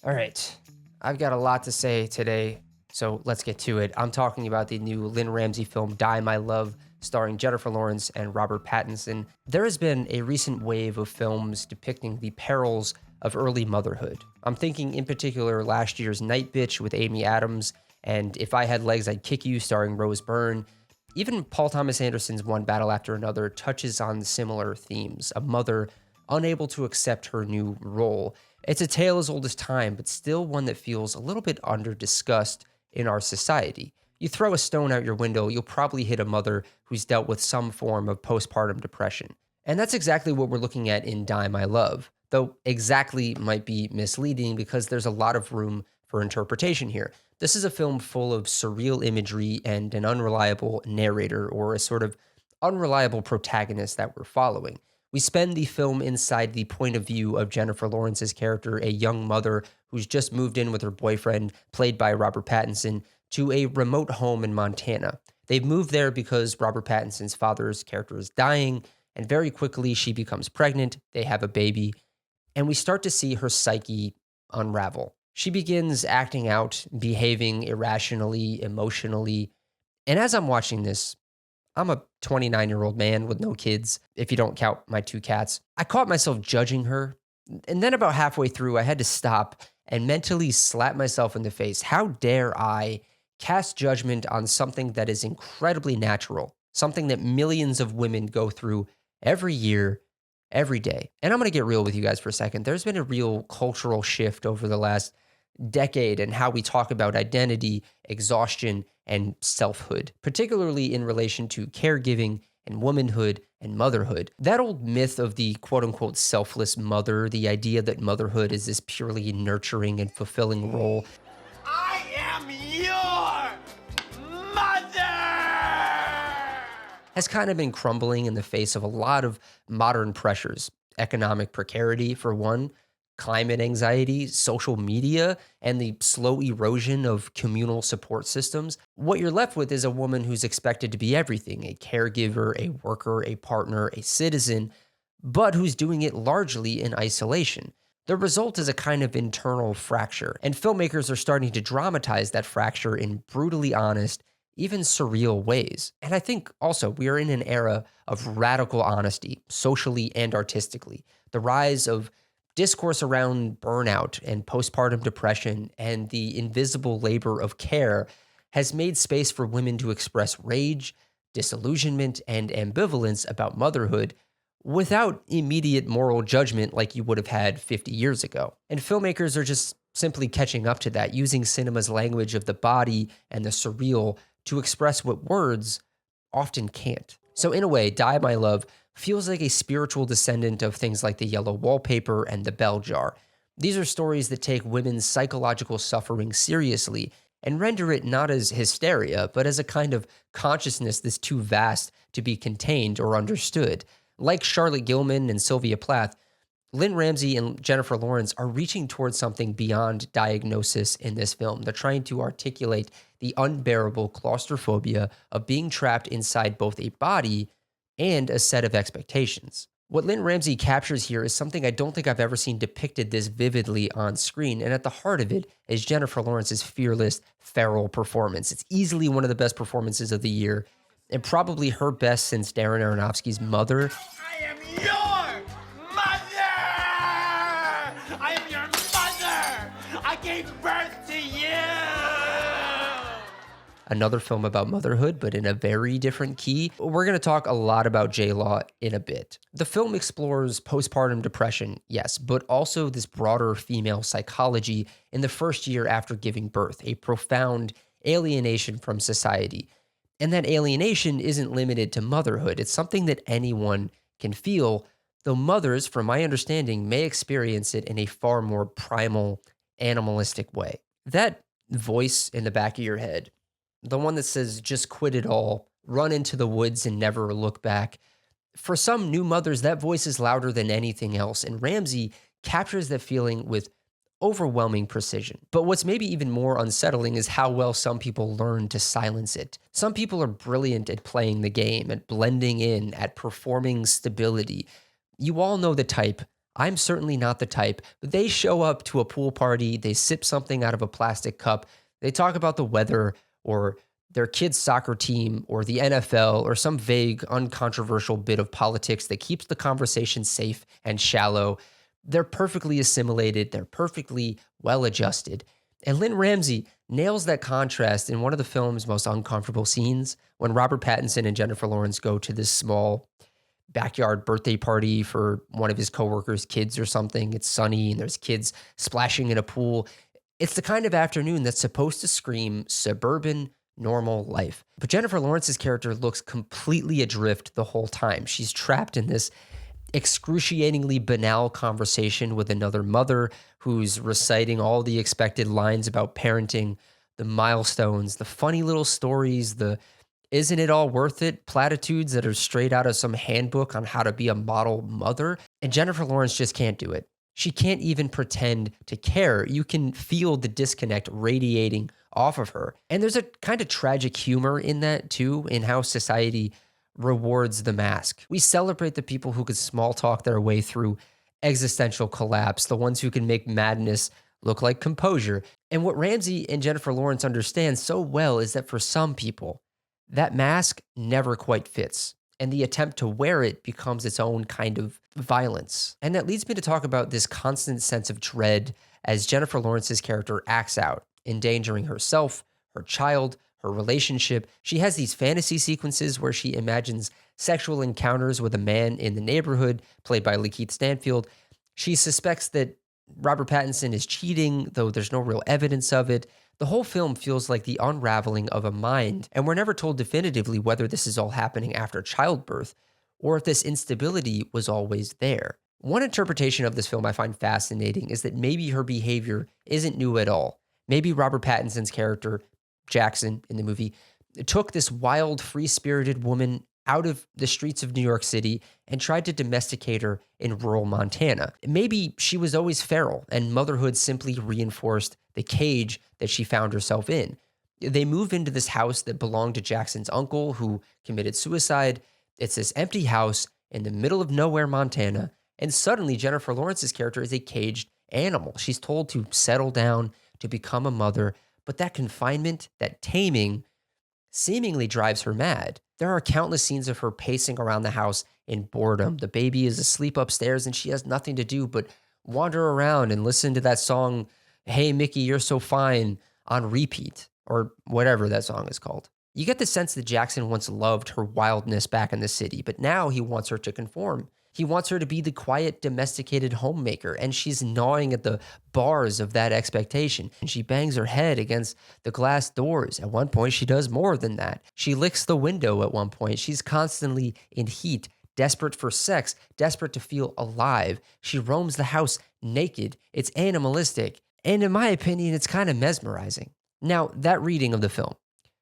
All right. I've got a lot to say today, so let's get to it. I'm talking about the new Lynne Ramsay film, Die My Love, starring Jennifer Lawrence and Robert Pattinson. There has been a recent wave of films depicting the perils of early motherhood. I'm thinking in particular last year's Night Bitch with Amy Adams, and If I Had Legs, I'd Kick You, starring Rose Byrne. Even Paul Thomas Anderson's One Battle After Another touches on similar themes, a mother unable to accept her new role. It's a tale as old as time, but still one that feels a little bit under-discussed in our society. You throw a stone out your window, you'll probably hit a mother who's dealt with some form of postpartum depression. And that's exactly what we're looking at in Die My Love, though exactly might be misleading because there's a lot of room for interpretation here. This is a film full of surreal imagery and an unreliable narrator, or a sort of unreliable protagonist that we're following. We spend the film inside the point of view of Jennifer Lawrence's character, a young mother who's just moved in with her boyfriend, played by Robert Pattinson, to a remote home in Montana. They've moved there because Robert Pattinson's father's character is dying, and very quickly she becomes pregnant, they have a baby, and we start to see her psyche unravel. She begins acting out, behaving irrationally, emotionally, and as I'm watching this, I'm a 29-year-old man with no kids, if you don't count my 2 cats. I caught myself judging her, and then about halfway through, I had to stop and mentally slap myself in the face. How dare I cast judgment on something that is incredibly natural, something that millions of women go through every year, every day. And I'm going to get real with you guys for a second. There's been a real cultural shift over the last decade in how we talk about identity, exhaustion, and selfhood, particularly in relation to caregiving and womanhood and motherhood. That old myth of the quote unquote selfless mother, the idea that motherhood is this purely nurturing and fulfilling role, I am your mother! has kind of been crumbling in the face of a lot of modern pressures. Economic precarity, for one, climate anxiety, social media, and the slow erosion of communal support systems. What you're left with is a woman who's expected to be everything: a caregiver, a worker, a partner, a citizen, but who's doing it largely in isolation. The result is a kind of internal fracture, and filmmakers are starting to dramatize that fracture in brutally honest, even surreal ways. And I think also we are in an era of radical honesty, socially and artistically. The rise of discourse around burnout and postpartum depression and the invisible labor of care has made space for women to express rage, disillusionment, and ambivalence about motherhood without immediate moral judgment like you would have had 50 years ago. And filmmakers are just simply catching up to that, using cinema's language of the body and the surreal to express what words often can't. So in a way, Die My Love feels like a spiritual descendant of things like The Yellow Wallpaper and The Bell Jar. These are stories that take women's psychological suffering seriously and render it not as hysteria, but as a kind of consciousness that's too vast to be contained or understood. Like Charlotte Gilman and Sylvia Plath, Lynne Ramsay and Jennifer Lawrence are reaching towards something beyond diagnosis in this film. They're trying to articulate the unbearable claustrophobia of being trapped inside both a body and a set of expectations. What Lynne Ramsay captures here is something I don't think I've ever seen depicted this vividly on screen, and at the heart of it is Jennifer Lawrence's fearless, feral performance. It's easily one of the best performances of the year, and probably her best since Darren Aronofsky's Mother. I am your mother! I am your mother! I gave birth to you! Another film about motherhood, but in a very different key. We're going to talk a lot about J-Law in a bit. The film explores postpartum depression, yes, but also this broader female psychology in the first year after giving birth, a profound alienation from society. And that alienation isn't limited to motherhood. It's something that anyone can feel, though mothers, from my understanding, may experience it in a far more primal, animalistic way. That voice in the back of your head, the one that says, just quit it all, run into the woods and never look back. For some new mothers, that voice is louder than anything else, and Ramsay captures that feeling with overwhelming precision. But what's maybe even more unsettling is how well some people learn to silence it. Some people are brilliant at playing the game, at blending in, at performing stability. You all know the type. I'm certainly not the type, but they show up to a pool party, they sip something out of a plastic cup, they talk about the weather or their kids' soccer team or the NFL or some vague, uncontroversial bit of politics that keeps the conversation safe and shallow. They're perfectly assimilated, they're perfectly well adjusted. And Lynne Ramsay nails that contrast in one of the film's most uncomfortable scenes when Robert Pattinson and Jennifer Lawrence go to this small backyard birthday party for one of his coworkers' kids or something. It's sunny and there's kids splashing in a pool. It's the kind of afternoon that's supposed to scream suburban normal life. But Jennifer Lawrence's character looks completely adrift the whole time. She's trapped in this excruciatingly banal conversation with another mother who's reciting all the expected lines about parenting, the milestones, the funny little stories, the isn't it all worth it platitudes that are straight out of some handbook on how to be a model mother. And Jennifer Lawrence just can't do it. She can't even pretend to care. You can feel the disconnect radiating off of her. And there's a kind of tragic humor in that too, in how society rewards the mask. We celebrate the people who could small talk their way through existential collapse, the ones who can make madness look like composure. And what Ramsay and Jennifer Lawrence understand so well is that for some people, that mask never quite fits. And the attempt to wear it becomes its own kind of violence. And that leads me to talk about this constant sense of dread as Jennifer Lawrence's character acts out, endangering herself, her child, her relationship. She has these fantasy sequences where she imagines sexual encounters with a man in the neighborhood, played by Lakeith Stanfield. She suspects that Robert Pattinson is cheating, though there's no real evidence of it. The whole film feels like the unraveling of a mind, and we're never told definitively whether this is all happening after childbirth or if this instability was always there. One interpretation of this film I find fascinating is that maybe her behavior isn't new at all. Maybe Robert Pattinson's character, Jackson in the movie, took this wild, free-spirited woman out of the streets of New York City and tried to domesticate her in rural Montana. Maybe she was always feral and motherhood simply reinforced the cage that she found herself in. They move into this house that belonged to Jackson's uncle who committed suicide. It's this empty house in the middle of nowhere, Montana, and suddenly Jennifer Lawrence's character is a caged animal. She's told to settle down, to become a mother, but that confinement, that taming, seemingly drives her mad. There are countless scenes of her pacing around the house in boredom. The baby is asleep upstairs and she has nothing to do but wander around and listen to that song, Hey Mickey, You're So Fine, on repeat, or whatever that song is called. You get the sense that Jackson once loved her wildness back in the city, but now he wants her to conform. He wants her to be the quiet, domesticated homemaker, and she's gnawing at the bars of that expectation. And she bangs her head against the glass doors. At one point, she does more than that. She licks the window at one point. She's constantly in heat, desperate for sex, desperate to feel alive. She roams the house naked. It's animalistic. And in my opinion, it's kind of mesmerizing. Now, that reading of the film,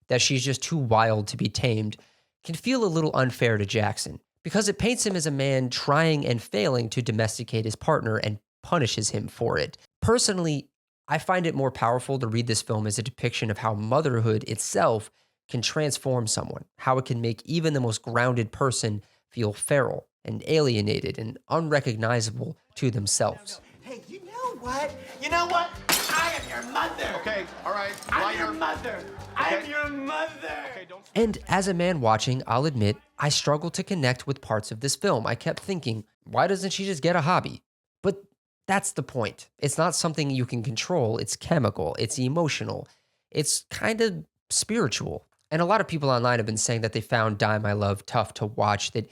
that she's just too wild to be tamed, can feel a little unfair to Jackson, because it paints him as a man trying and failing to domesticate his partner and punishes him for it. Personally, I find it more powerful to read this film as a depiction of how motherhood itself can transform someone, how it can make even the most grounded person feel feral and alienated and unrecognizable to themselves. Hey, you know what? You know what? I am your mother. Okay, all right. I'm your mother. Okay. I'm your mother. Okay, don't. And as a man watching, I'll admit, I struggled to connect with parts of this film. I kept thinking, why doesn't she just get a hobby? But that's the point. It's not something you can control. It's chemical. It's emotional. It's kind of spiritual. And a lot of people online have been saying that they found Die My Love tough to watch, that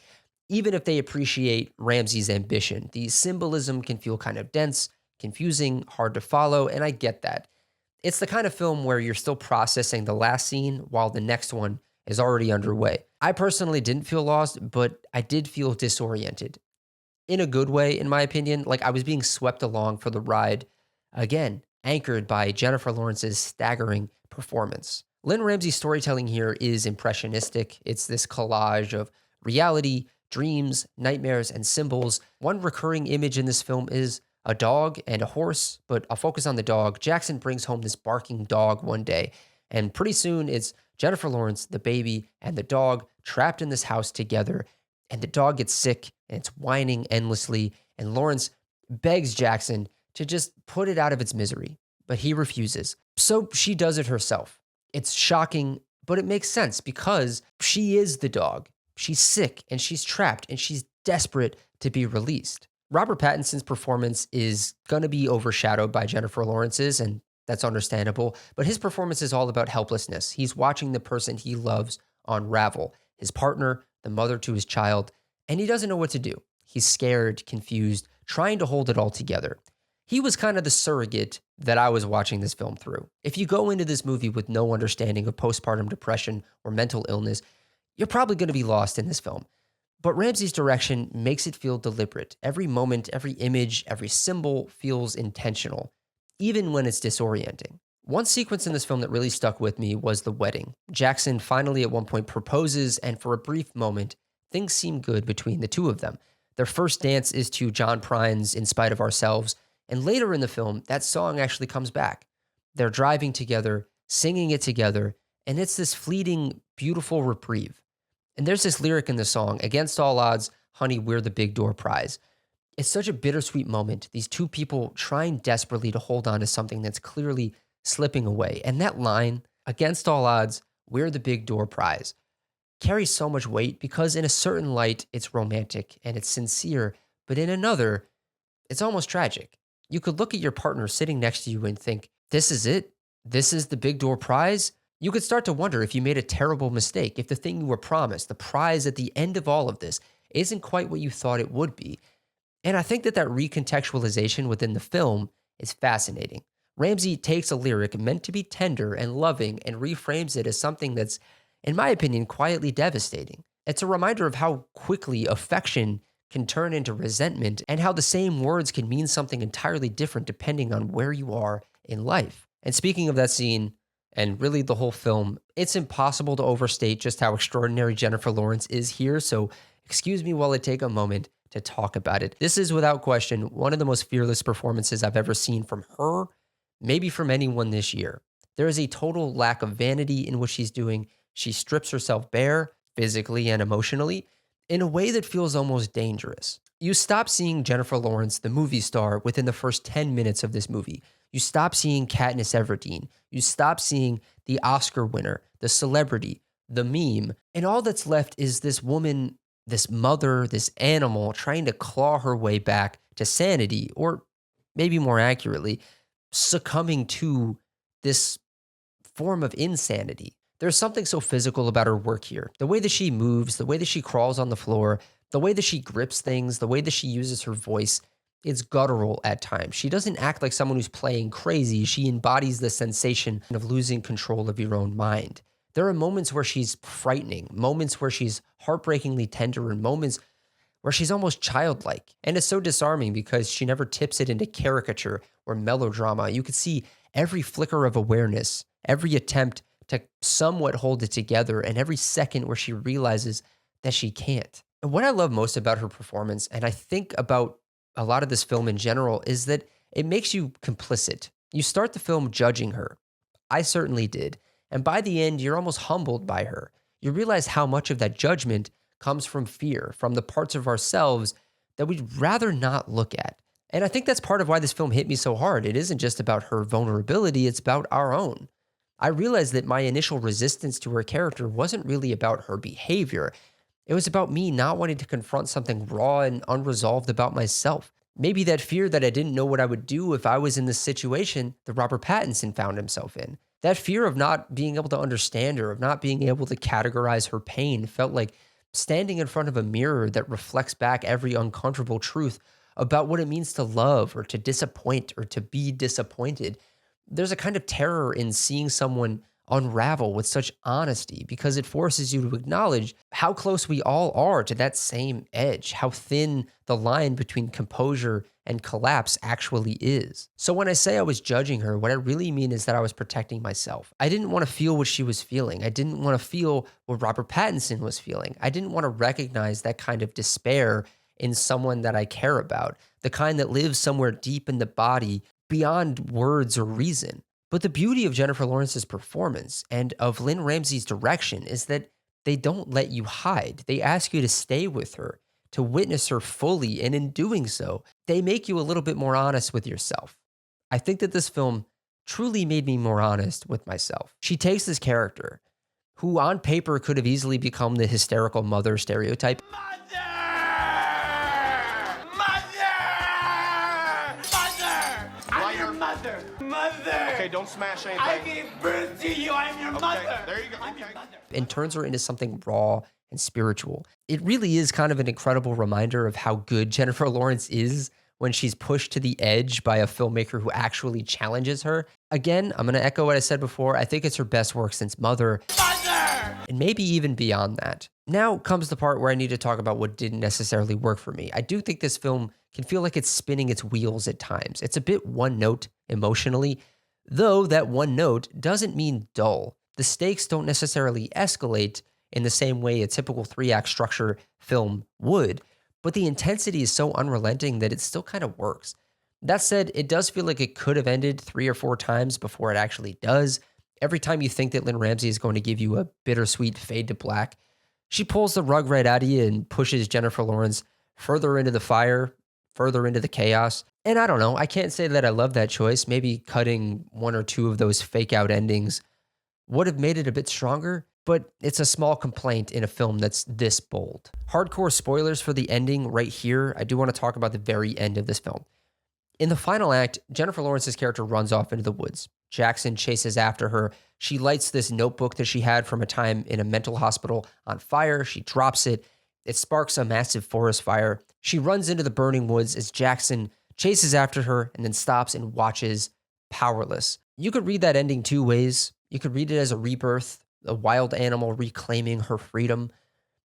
even if they appreciate Ramsay's ambition, the symbolism can feel kind of dense, confusing, hard to follow, and I get that. It's the kind of film where you're still processing the last scene while the next one is already underway. I personally didn't feel lost, but I did feel disoriented. In a good way, in my opinion, like I was being swept along for the ride, again, anchored by Jennifer Lawrence's staggering performance. Lynne Ramsay's storytelling here is impressionistic. It's this collage of reality, dreams, nightmares, and symbols. One recurring image in this film is a dog and a horse, but I'll focus on the dog. Jackson brings home this barking dog one day, and pretty soon it's Jennifer Lawrence, the baby, and the dog trapped in this house together, and the dog gets sick, and it's whining endlessly, and Lawrence begs Jackson to just put it out of its misery, but he refuses. So she does it herself. It's shocking, but it makes sense because she is the dog. She's sick and she's trapped and she's desperate to be released. Robert Pattinson's performance is going to be overshadowed by Jennifer Lawrence's, and that's understandable, but his performance is all about helplessness. He's watching the person he loves unravel, his partner, the mother to his child, and he doesn't know what to do. He's scared, confused, trying to hold it all together. He was kind of the surrogate that I was watching this film through. If you go into this movie with no understanding of postpartum depression or mental illness, you're probably going to be lost in this film. But Ramsay's direction makes it feel deliberate. Every moment, every image, every symbol feels intentional, even when it's disorienting. One sequence in this film that really stuck with me was the wedding. Jackson finally at one point proposes, and for a brief moment, things seem good between the two of them. Their first dance is to John Prine's In Spite of Ourselves, and later in the film, that song actually comes back. They're driving together, singing it together, and it's this fleeting, beautiful reprieve. And there's this lyric in the song, against all odds, honey, we're the big door prize. It's such a bittersweet moment. These two people trying desperately to hold on to something that's clearly slipping away. And that line, against all odds, we're the big door prize, carries so much weight because in a certain light, it's romantic and it's sincere, but in another, it's almost tragic. You could look at your partner sitting next to you and think, this is it? This is the big door prize? You could start to wonder if you made a terrible mistake, if the thing you were promised, the prize at the end of all of this, isn't quite what you thought it would be. And I think that recontextualization within the film is fascinating. Ramsay takes a lyric meant to be tender and loving and reframes it as something that's, in my opinion, quietly devastating. It's a reminder of how quickly affection can turn into resentment and how the same words can mean something entirely different depending on where you are in life. And speaking of that scene, and really the whole film, it's impossible to overstate just how extraordinary Jennifer Lawrence is here, so excuse me while I take a moment to talk about it. This is without question one of the most fearless performances I've ever seen from her, maybe from anyone this year. There is a total lack of vanity in what she's doing. She strips herself bare, physically and emotionally, in a way that feels almost dangerous. You stop seeing Jennifer Lawrence, the movie star, within the first 10 minutes of this movie. You stop seeing Katniss Everdeen. You stop seeing the Oscar winner, the celebrity, the meme. And all that's left is this woman, this mother, this animal trying to claw her way back to sanity, or maybe more accurately, succumbing to this form of insanity. There's something so physical about her work here. The way that she moves, the way that she crawls on the floor, the way that she grips things, the way that she uses her voice, it's guttural at times. She doesn't act like someone who's playing crazy. She embodies the sensation of losing control of your own mind. There are moments where she's frightening, moments where she's heartbreakingly tender, and moments where she's almost childlike. And it's so disarming because she never tips it into caricature or melodrama. You could see every flicker of awareness, every attempt to somewhat hold it together, and every second where she realizes that she can't. And what I love most about her performance, and I think about a lot of this film in general, is that it makes you complicit. You start the film judging her. I certainly did. And by the end, you're almost humbled by her. You realize how much of that judgment comes from fear, from the parts of ourselves that we'd rather not look at. And I think that's part of why this film hit me so hard. It isn't just about her vulnerability, it's about our own. I realized that my initial resistance to her character wasn't really about her behavior. It was about me not wanting to confront something raw and unresolved about myself. Maybe that fear that I didn't know what I would do if I was in this situation that Robert Pattinson found himself in. That fear of not being able to understand her, of not being able to categorize her pain, felt like standing in front of a mirror that reflects back every uncomfortable truth about what it means to love or to disappoint or to be disappointed. There's a kind of terror in seeing someone unravel with such honesty because it forces you to acknowledge how close we all are to that same edge, how thin the line between composure and collapse actually is. So when I say I was judging her, what I really mean is that I was protecting myself. I didn't want to feel what she was feeling. I didn't want to feel what Robert Pattinson was feeling. I didn't want to recognize that kind of despair in someone that I care about, the kind that lives somewhere deep in the body beyond words or reason. But the beauty of Jennifer Lawrence's performance and of Lynne Ramsay's direction is that they don't let you hide. They ask you to stay with her, to witness her fully, and in doing so, they make you a little bit more honest with yourself. I think that this film truly made me more honest with myself. She takes this character, who on paper could have easily become the hysterical mother stereotype, Mother! Mother! Mother! I'm your mother! Mother! Okay, don't smash anything. I gave birth to you! I'm your mother! There you go. I'm your Okay. mother! and turns her into something raw and spiritual. It really is kind of an incredible reminder of how good Jennifer Lawrence is when she's pushed to the edge by a filmmaker who actually challenges her. Again, I'm going to echo what I said before. I think it's her best work since Mother, Mother! and maybe even beyond that. Now comes the part where I need to talk about what didn't necessarily work for me. I do think this film can feel like it's spinning its wheels at times. It's a bit one note emotionally, though that one note doesn't mean dull. The stakes don't necessarily escalate in the same way a typical 3-act structure film would, but the intensity is so unrelenting that it still kind of works. That said, it does feel like it could have ended 3 or 4 times before it actually does. Every time you think that Lynne Ramsay is going to give you a bittersweet fade to black, she pulls the rug right out of you and pushes Jennifer Lawrence further into the fire, further into the chaos. And I don't know, I can't say that I love that choice. Maybe cutting 1 or 2 of those fake out endings would have made it a bit stronger, but it's a small complaint in a film that's this bold. Hardcore spoilers for the ending right here. I do want to talk about the very end of this film. In the final act, Jennifer Lawrence's character runs off into the woods. Jackson chases after her. She lights this notebook that she had from a time in a mental hospital on fire. She drops it. It sparks a massive forest fire. She runs into the burning woods as Jackson chases after her and then stops and watches, powerless. You could read that ending 2 ways. You could read it as a rebirth, a wild animal reclaiming her freedom,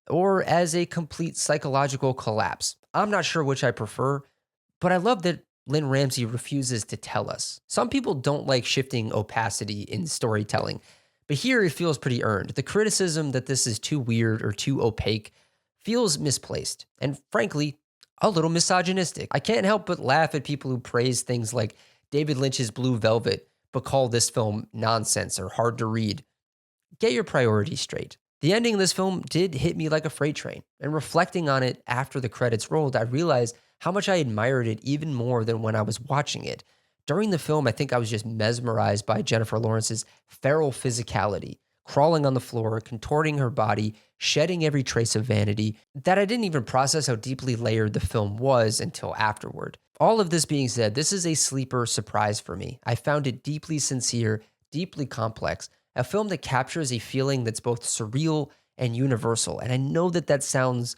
or as a complete psychological collapse. I'm not sure which I prefer, but I love that Lynne Ramsay refuses to tell us. Some people don't like shifting opacity in storytelling, but here it feels pretty earned. The criticism that this is too weird or too opaque feels misplaced, and frankly, a little misogynistic. I can't help but laugh at people who praise things like David Lynch's Blue Velvet, but call this film nonsense or hard to read. Get your priorities straight. The ending of this film did hit me like a freight train, and reflecting on it after the credits rolled, I realized how much I admired it even more than when I was watching it. During the film, I think I was just mesmerized by Jennifer Lawrence's feral physicality, crawling on the floor, contorting her body, shedding every trace of vanity, that I didn't even process how deeply layered the film was until afterward. All of this being said, this is a sleeper surprise for me. I found it deeply sincere, deeply complex, a film that captures a feeling that's both surreal and universal. And I know that that sounds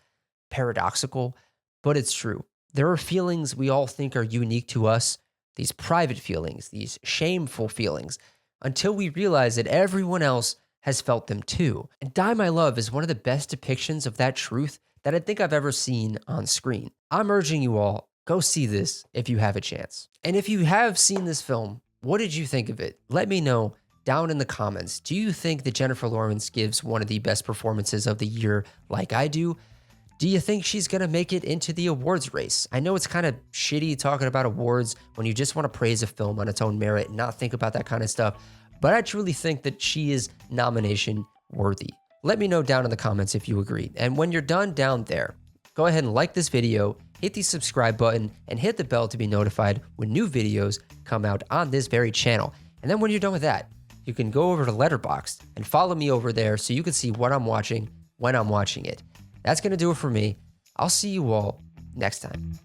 paradoxical, but it's true. There are feelings we all think are unique to us, these private feelings, these shameful feelings, until we realize that everyone else has felt them too. And Die My Love is one of the best depictions of that truth that I think I've ever seen on screen. I'm urging you all, go see this if you have a chance. And if you have seen this film, what did you think of it? Let me know down in the comments. Do you think that Jennifer Lawrence gives one of the best performances of the year like I do? Do you think she's going to make it into the awards race? I know it's kind of shitty talking about awards when you just want to praise a film on its own merit and not think about that kind of stuff, but I truly think that she is nomination worthy. Let me know down in the comments if you agree. And when you're done down there, go ahead and like this video, hit the subscribe button, and hit the bell to be notified when new videos come out on this very channel. And then when you're done with that, you can go over to Letterboxd and follow me over there so you can see what I'm watching when I'm watching it. That's going to do it for me. I'll see you all next time.